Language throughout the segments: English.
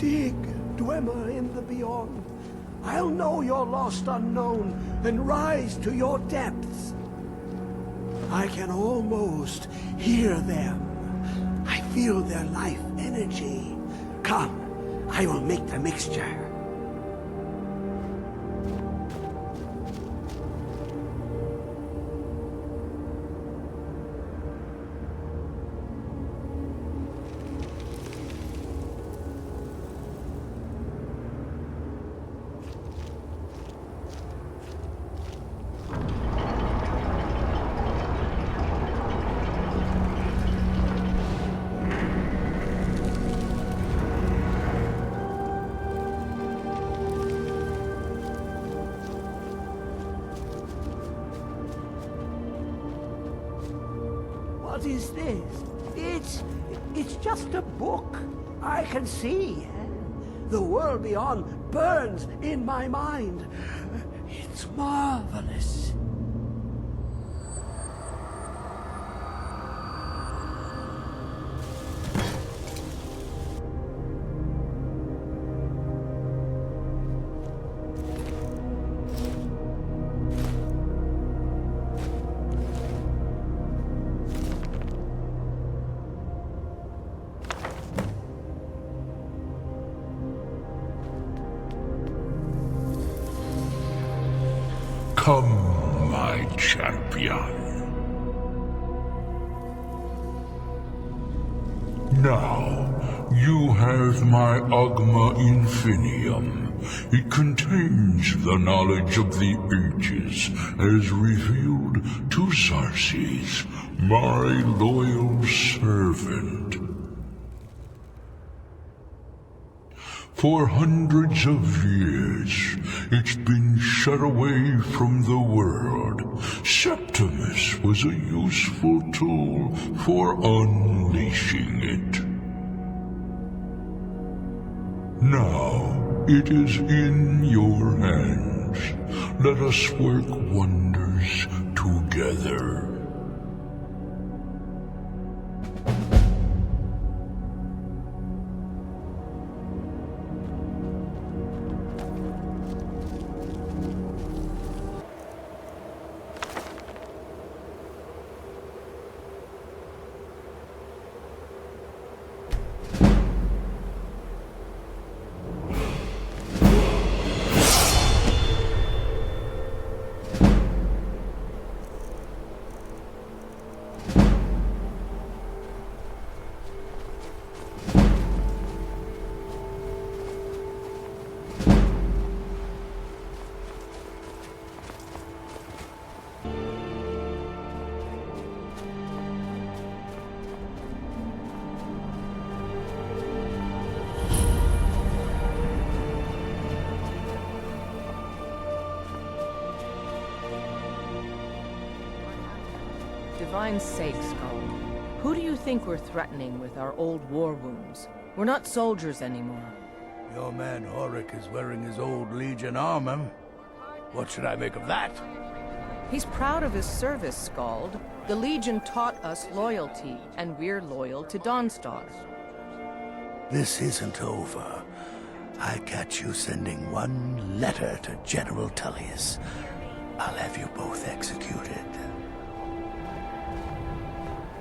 Dig, dweller in the beyond. I'll know your lost unknown and rise to your depths. I can almost hear them. I feel their life energy. Come, I will make the mixture. What is this? It's just a book. I can see. The world beyond burns in my mind. It's marvelous. Come, my champion. Now, you have my Ogma Infinium. It contains the knowledge of the ages, as revealed to Xarxes, my loyal servant. For hundreds of years, it's been shut away from the world. Septimus was a useful tool for unleashing it. Now, it is in your hands. Let us work wonders together. Divine's sake, Skull. Who do you think we're threatening with our old war wounds? We're not soldiers anymore. Your man Horik is wearing his old Legion armor. What should I make of that? He's proud of his service, Skald. The Legion taught us loyalty, and we're loyal to Dawnstar. This isn't over. I catch you sending one letter to General Tullius. I'll have you both executed.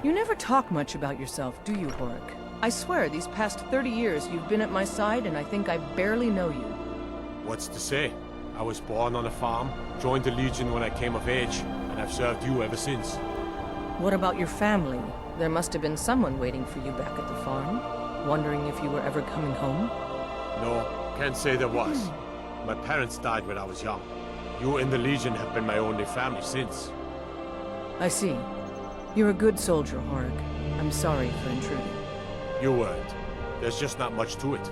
You never talk much about yourself, do you, Horik? I swear, these past 30 years you've been at my side, and I think I barely know you. What's to say? I was born on a farm, joined the Legion when I came of age, and I've served you ever since. What about your family? There must have been someone waiting for you back at the farm, wondering if you were ever coming home. No, can't say there was. My parents died when I was young. You and the Legion have been my only family since. I see. You're a good soldier, Horik. I'm sorry for intruding. You weren't. There's just not much to it.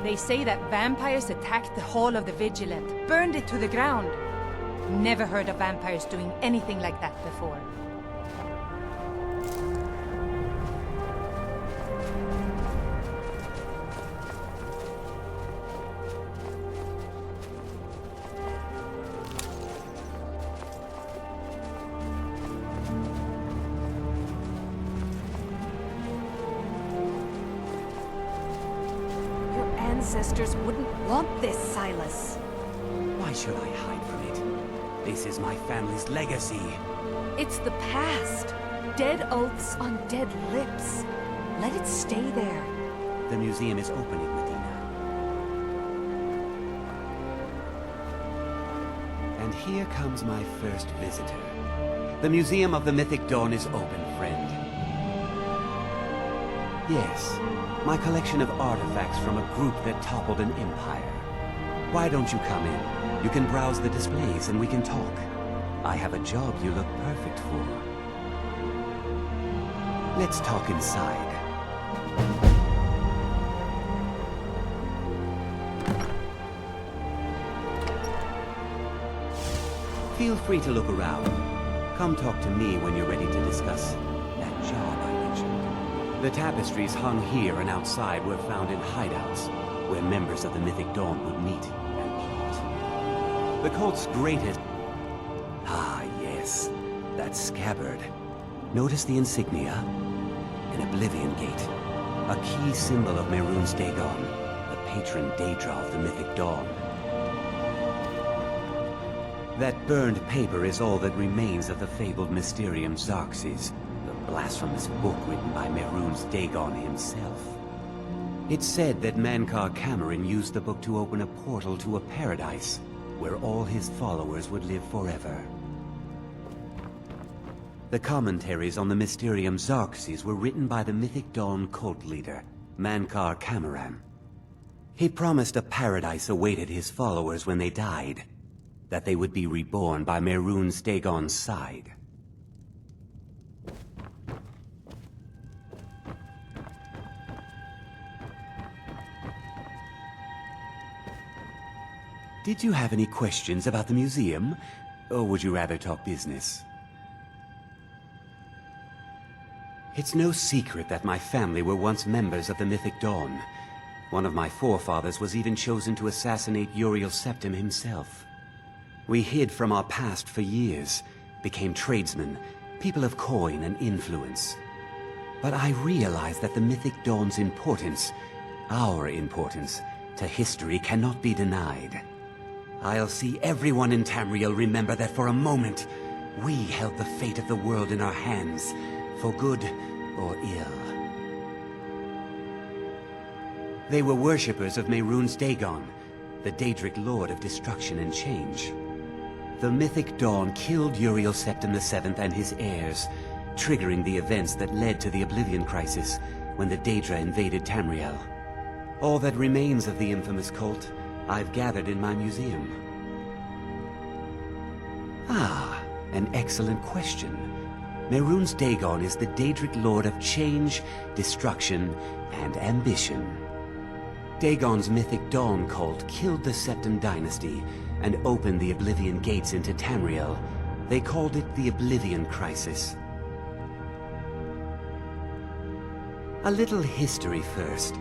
They say that vampires attacked the Hall of the Vigilant, burned it to the ground. Never heard of vampires doing anything like that before. ancestors wouldn't want this, Silas. Why should I hide from it? This is my family's legacy. It's the past. Dead oaths on dead lips. Let it stay there. The museum is opening, Medina. And here comes my first visitor. The Museum of the Mythic Dawn is open, friend. Yes, my collection of artifacts from a group that toppled an empire. Why don't you come in? You can browse the displays and we can talk. I have a job you look perfect for. Let's talk inside. Feel free to look around. Come talk to me when you're ready to discuss that job I mentioned. The tapestries hung here and outside were found in hideouts, where members of the Mythic Dawn would meet and plot. The cult's greatest... Ah, yes. That scabbard. Notice the insignia? An Oblivion Gate. A key symbol of Mehrunes Dagon, the patron Daedra of the Mythic Dawn. That burned paper is all that remains of the fabled Mysterium Xerxes, the blasphemous book written by Mehrunes Dagon himself. It's said that Mankar Camoran used the book to open a portal to a paradise, where all his followers would live forever. The commentaries on the Mysterium Xerxes were written by the Mythic Dawn cult leader, Mankar Camoran. He promised a paradise awaited his followers when they died, that they would be reborn by Mehrunes Dagon's side. Did you have any questions about the museum, or would you rather talk business? It's no secret that my family were once members of the Mythic Dawn. One of my forefathers was even chosen to assassinate Uriel Septim himself. We hid from our past for years, became tradesmen, people of coin and influence. But I realized that the Mythic Dawn's importance, our importance, to history cannot be denied. I'll see everyone in Tamriel remember that for a moment, we held the fate of the world in our hands, for good or ill. They were worshippers of Mehrunes Dagon, the Daedric Lord of Destruction and Change. The Mythic Dawn killed Uriel Septim VII and his heirs, triggering the events that led to the Oblivion Crisis when the Daedra invaded Tamriel. All that remains of the infamous cult, I've gathered in my museum. Ah, an excellent question. Mehrunes Dagon is the Daedric Lord of Change, Destruction, and Ambition. Dagon's Mythic Dawn cult killed the Septim dynasty and opened the Oblivion Gates into Tamriel. They called it the Oblivion Crisis. A little history first.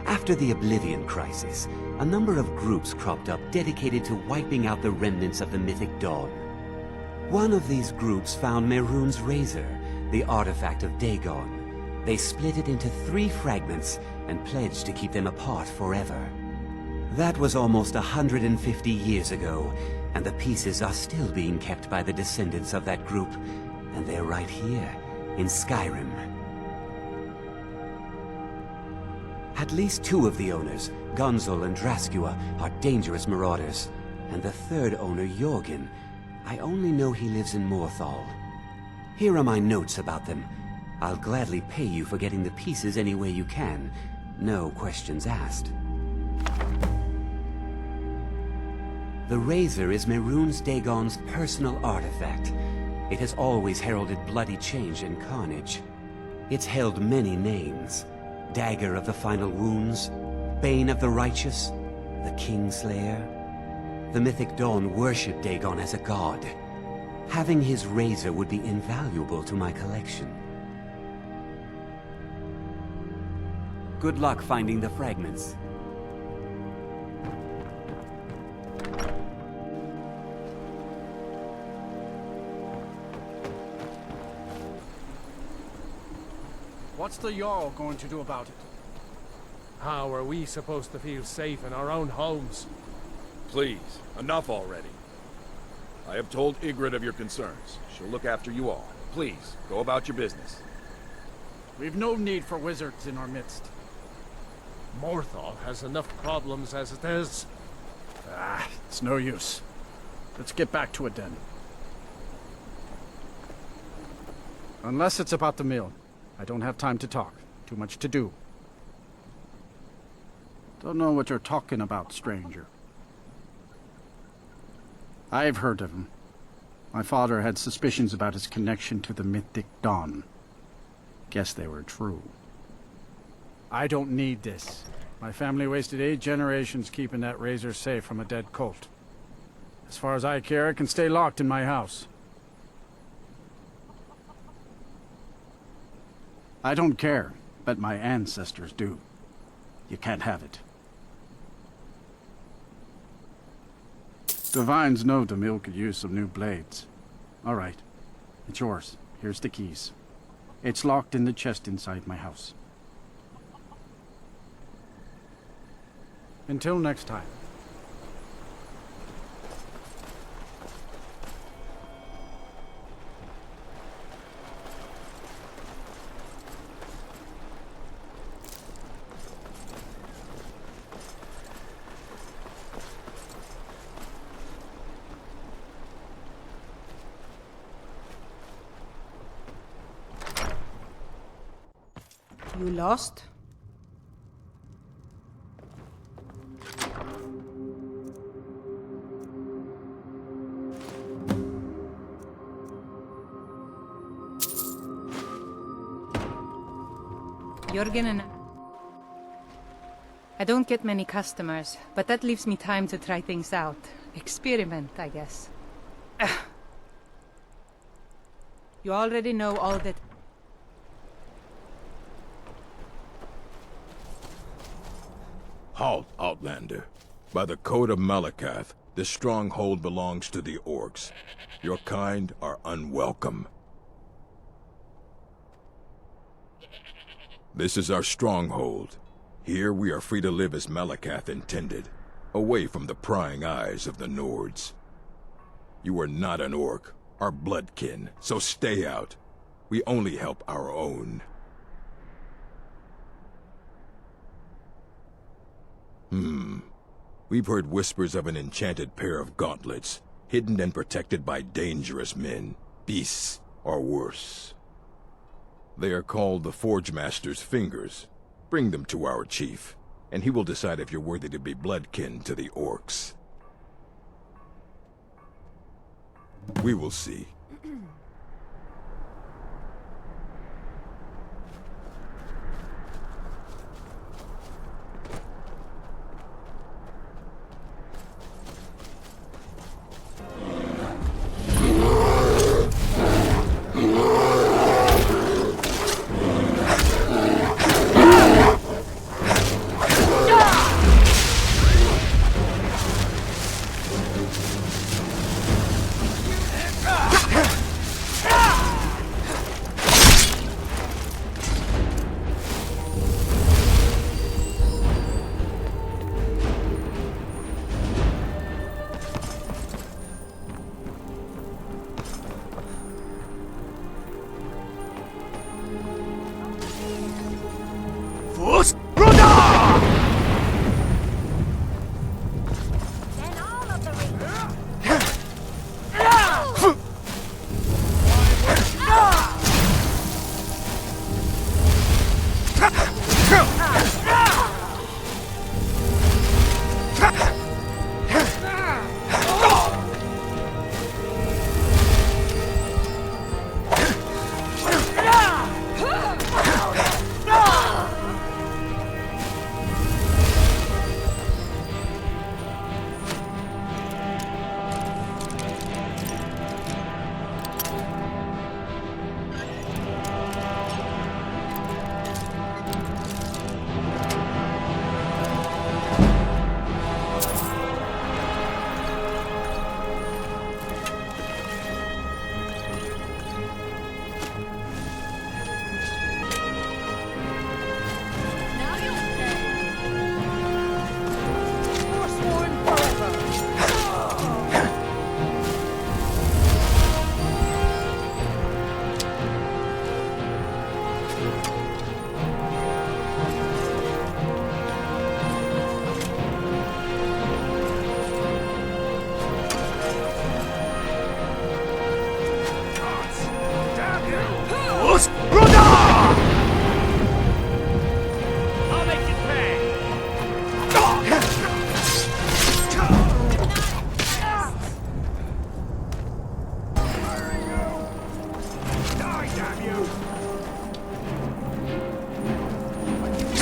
After the Oblivion Crisis, a number of groups cropped up dedicated to wiping out the remnants of the Mythic Dawn. One of these groups found Mehrunes' razor, the artifact of Dagon. They split it into 3 fragments and pledged to keep them apart forever. That was almost 150 years ago, and the pieces are still being kept by the descendants of that group, and they're right here, in Skyrim. At least 2 of the owners, Gunzel and Draskua, are dangerous marauders, and the 3rd owner, Jorgen, I only know he lives in Morthal. Here are my notes about them. I'll gladly pay you for getting the pieces any way you can. No questions asked. The razor is Mehrunes Dagon's personal artifact. It has always heralded bloody change and carnage. It's held many names. Dagger of the Final Wounds, Bane of the Righteous, the Kingslayer. The Mythic Dawn worshipped Dagon as a god. Having his razor would be invaluable to my collection. Good luck finding the fragments. What's the Jarl going to do about it? How are we supposed to feel safe in our own homes? Please, enough already. I have told Ygritte of your concerns. She'll look after you all. Please, go about your business. We've no need for wizards in our midst. Morthal has enough problems as it is. It's no use. Let's get back to it then. Unless it's about the mill. I don't have time to talk. Too much to do. Don't know what you're talking about, stranger. I've heard of him. My father had suspicions about his connection to the Mythic Dawn. Guess they were true. I don't need this. My family wasted 8 generations keeping that razor safe from a dead cult. As far as I care, it can stay locked in my house. I don't care, but my ancestors do. You can't have it. The Vines know the mill could use some new blades. All right. It's yours. Here's the keys. It's locked in the chest inside my house. Until next time. You lost? Jörgen and I don't get many customers, but that leaves me time to try things out. Experiment, I guess. You already know all that. Halt, Outlander. By the code of Malakath, this stronghold belongs to the orcs. Your kind are unwelcome. This is our stronghold. Here we are free to live as Malakath intended, away from the prying eyes of the Nords. You are not an orc, our bloodkin, so stay out. We only help our own. We've heard whispers of an enchanted pair of gauntlets, hidden and protected by dangerous men, beasts, or worse. They are called the Forge Master's Fingers. Bring them to our chief, and he will decide if you're worthy to be bloodkin to the orcs. We will see.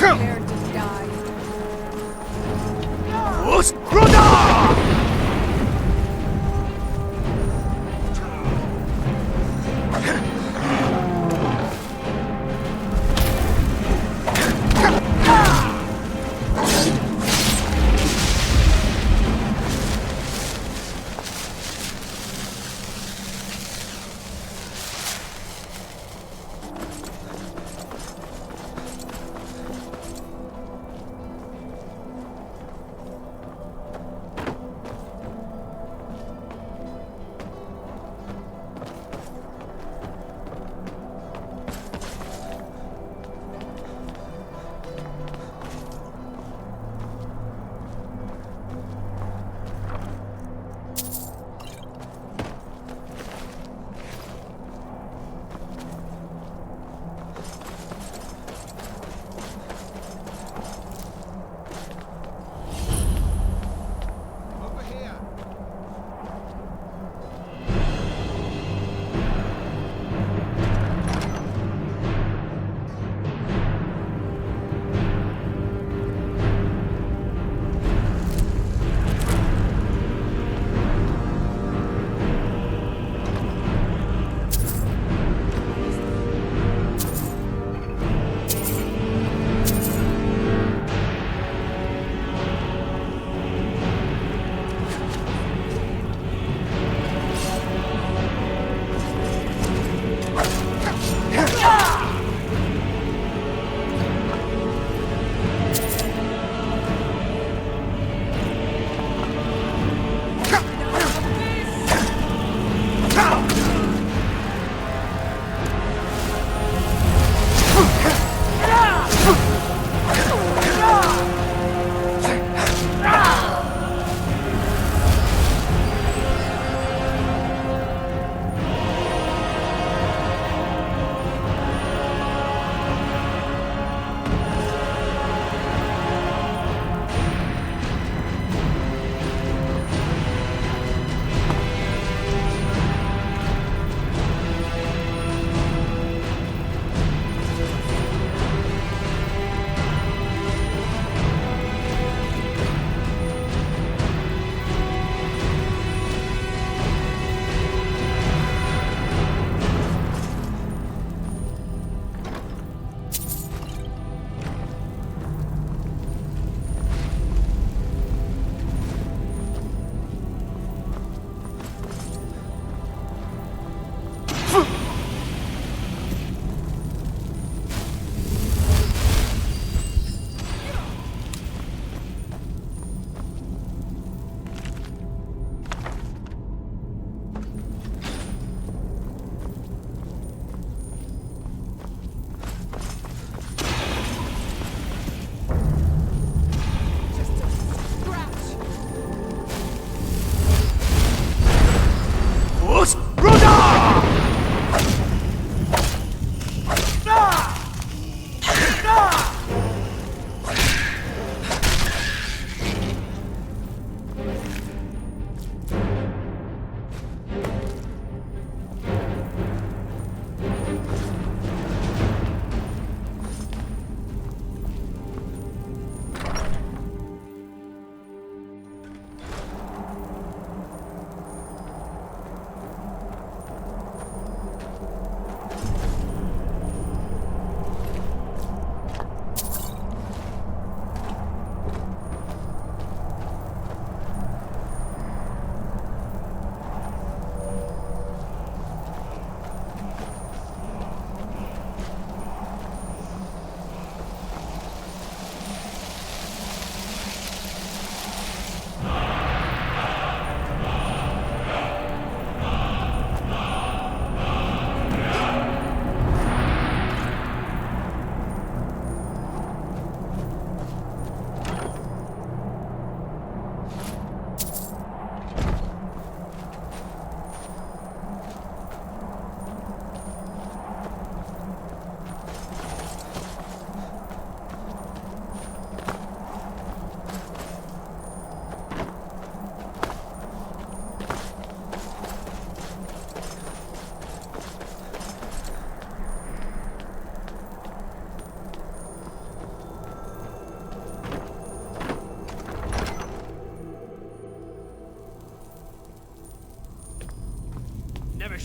Prepared to die.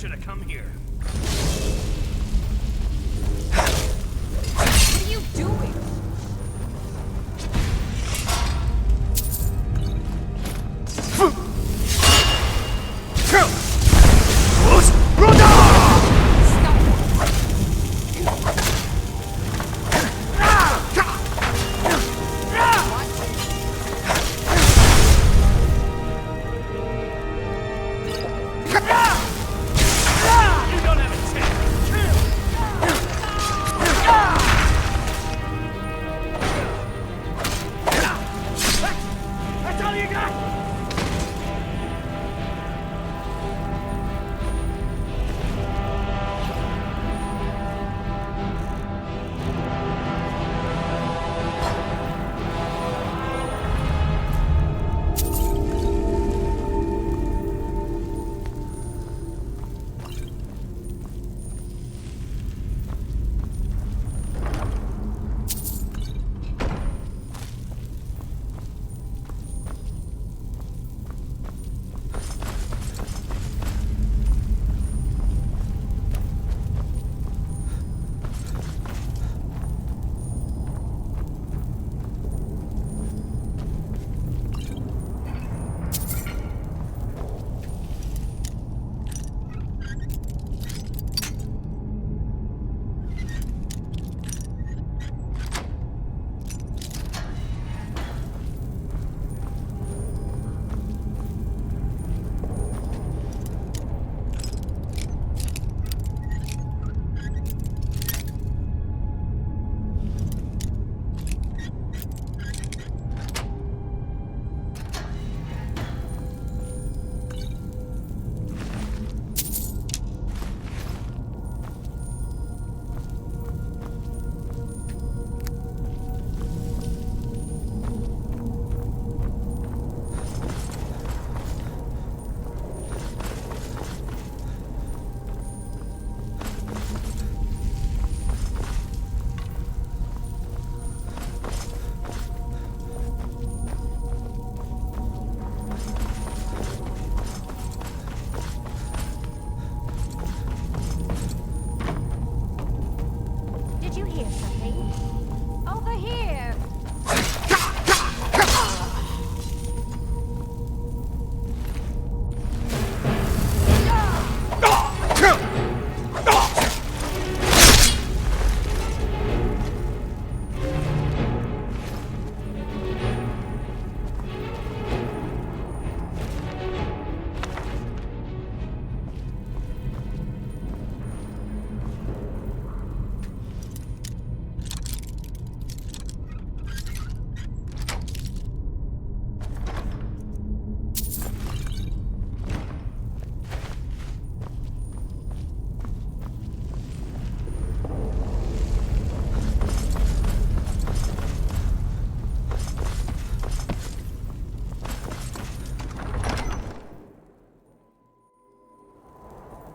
should have come here. What are you doing?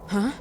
Huh?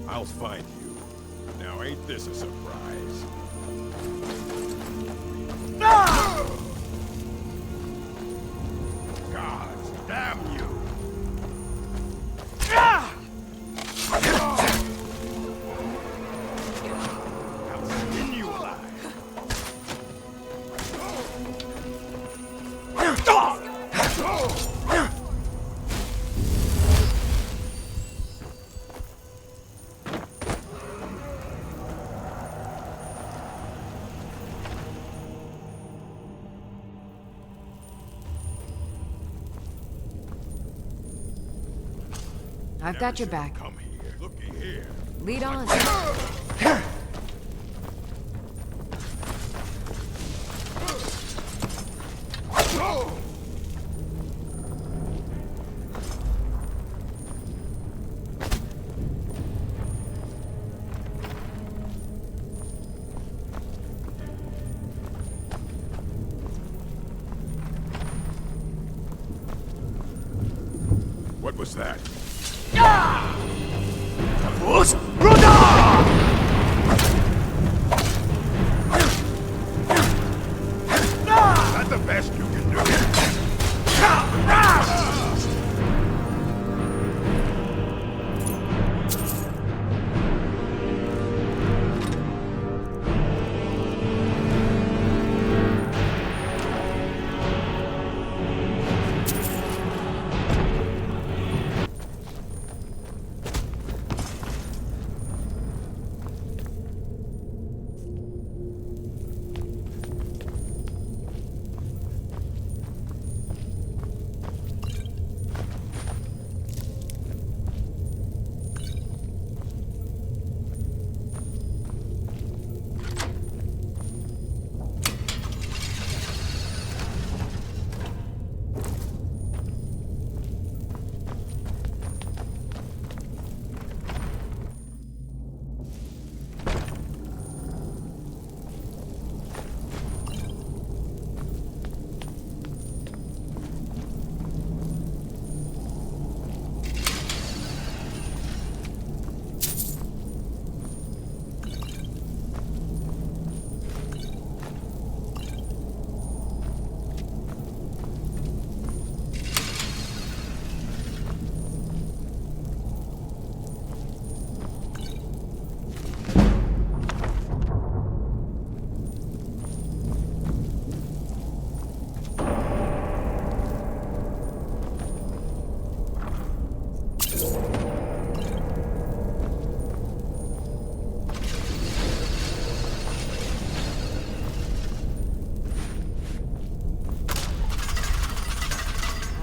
I'll find you. Now ain't this a surprise? Gods damn you! I'll skin you alive. I've got your back. Come here. Looky here. Lead on. was that? Is that the best you can do?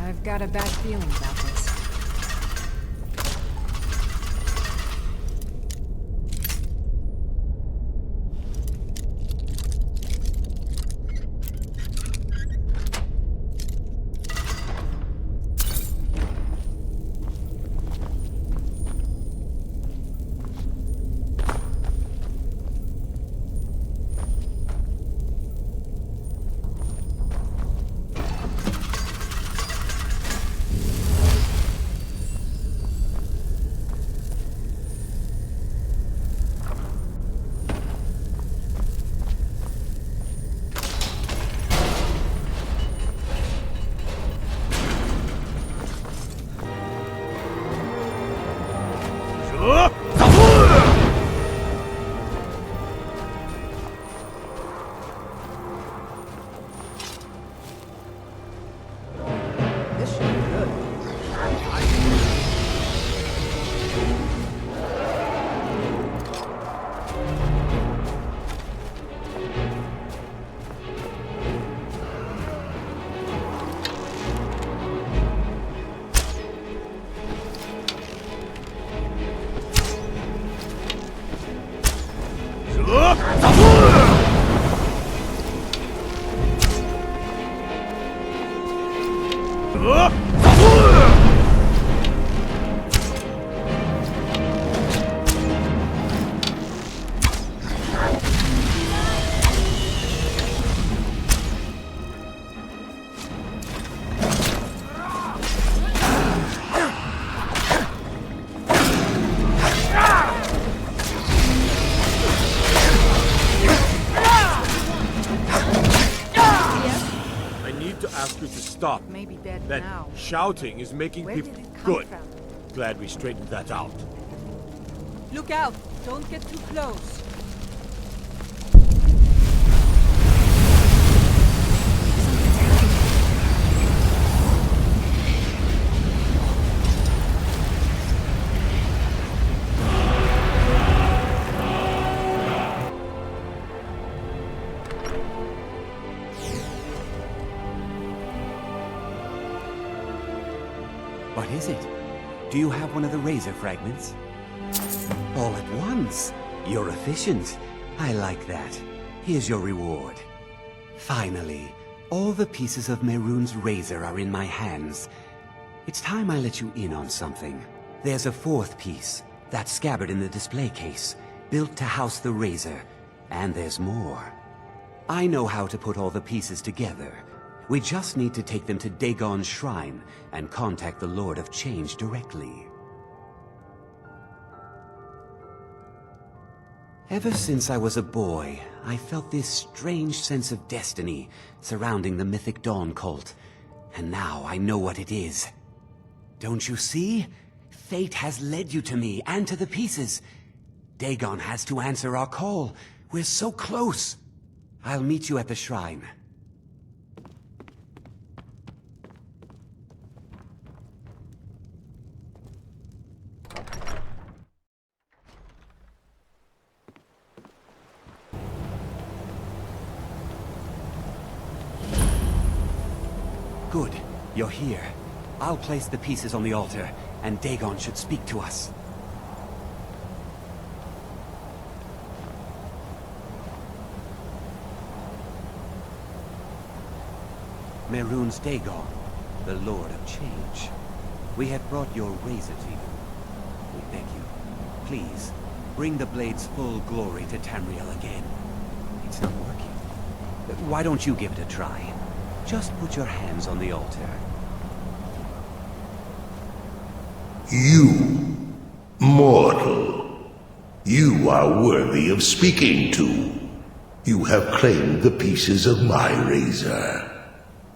I've got a bad feeling about this. This should be good. Ask you to stop. Maybe dead That now. shouting is making Where people... did it come Good. from? Glad we straightened that out. Look out! Don't get too close. What is it? Do you have one of the razor fragments? All at once. You're efficient. I like that. Here's your reward. Finally, all the pieces of Mehrunes' razor are in my hands. It's time I let you in on something. There's a fourth piece, that scabbard in the display case, built to house the razor. And there's more. I know how to put all the pieces together. We just need to take them to Dagon's shrine and contact the Lord of Change directly. Ever since I was a boy, I felt this strange sense of destiny surrounding the Mythic Dawn cult, and now I know what it is. Don't you see? Fate has led you to me and to the pieces. Dagon has to answer our call. We're so close. I'll meet you at the shrine. Good. You're here. I'll place the pieces on the altar, and Dagon should speak to us. Mehrunes Dagon, the Lord of Change. We had brought your razor to you. We beg you, please, bring the blade's full glory to Tamriel again. It's not working. Why don't you give it a try? Just put your hands on the altar. You, mortal, you are worthy of speaking to. You have claimed the pieces of my razor.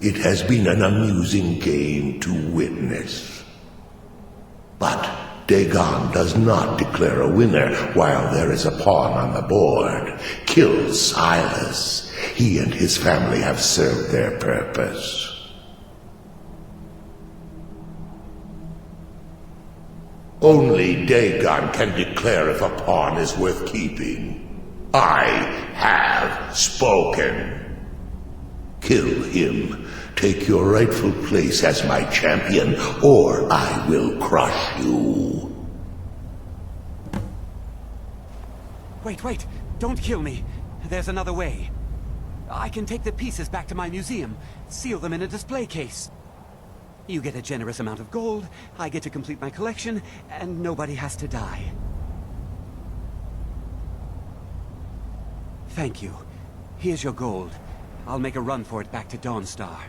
It has been an amusing game to witness. But Dagon does not declare a winner while there is a pawn on the board. Kill Silas. He and his family have served their purpose. Only Dagon can declare if a pawn is worth keeping. I have spoken. Kill him. Take your rightful place as my champion, or I will crush you. Wait, don't kill me. There's another way. I can take the pieces back to my museum, seal them in a display case. You get a generous amount of gold, I get to complete my collection, and nobody has to die. Thank you. Here's your gold. I'll make a run for it back to Dawnstar.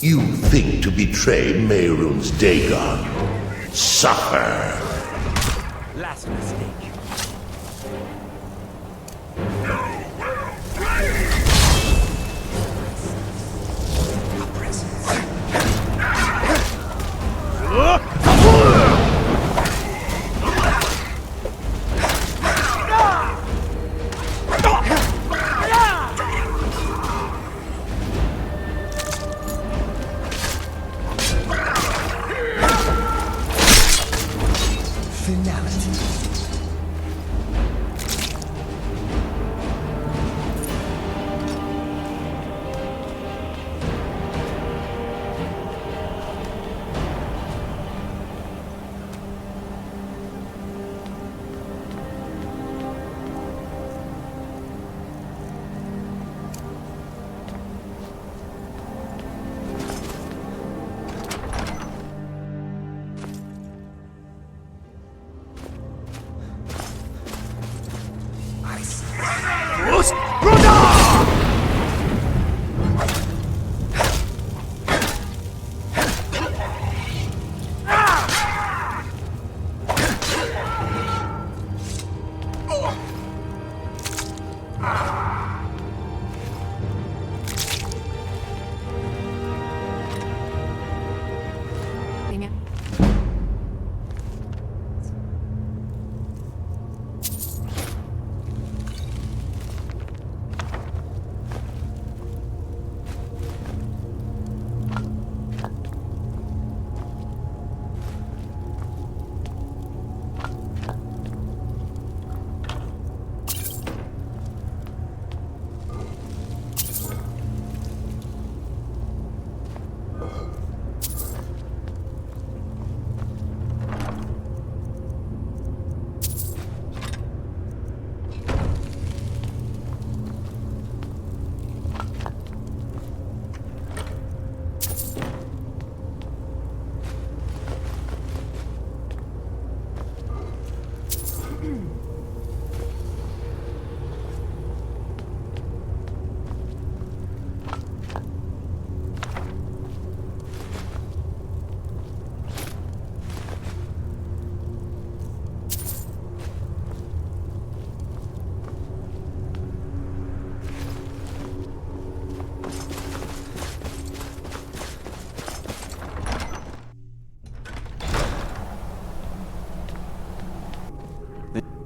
You think to betray Mehrunes Dagon. Suffer. Last mistake.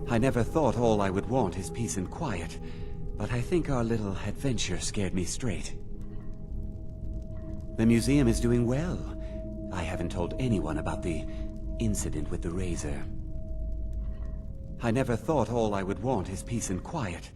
I never thought all I would want is peace and quiet, but I think our little adventure scared me straight. The museum is doing well. I haven't told anyone about the incident with the razor. I never thought all I would want is peace and quiet,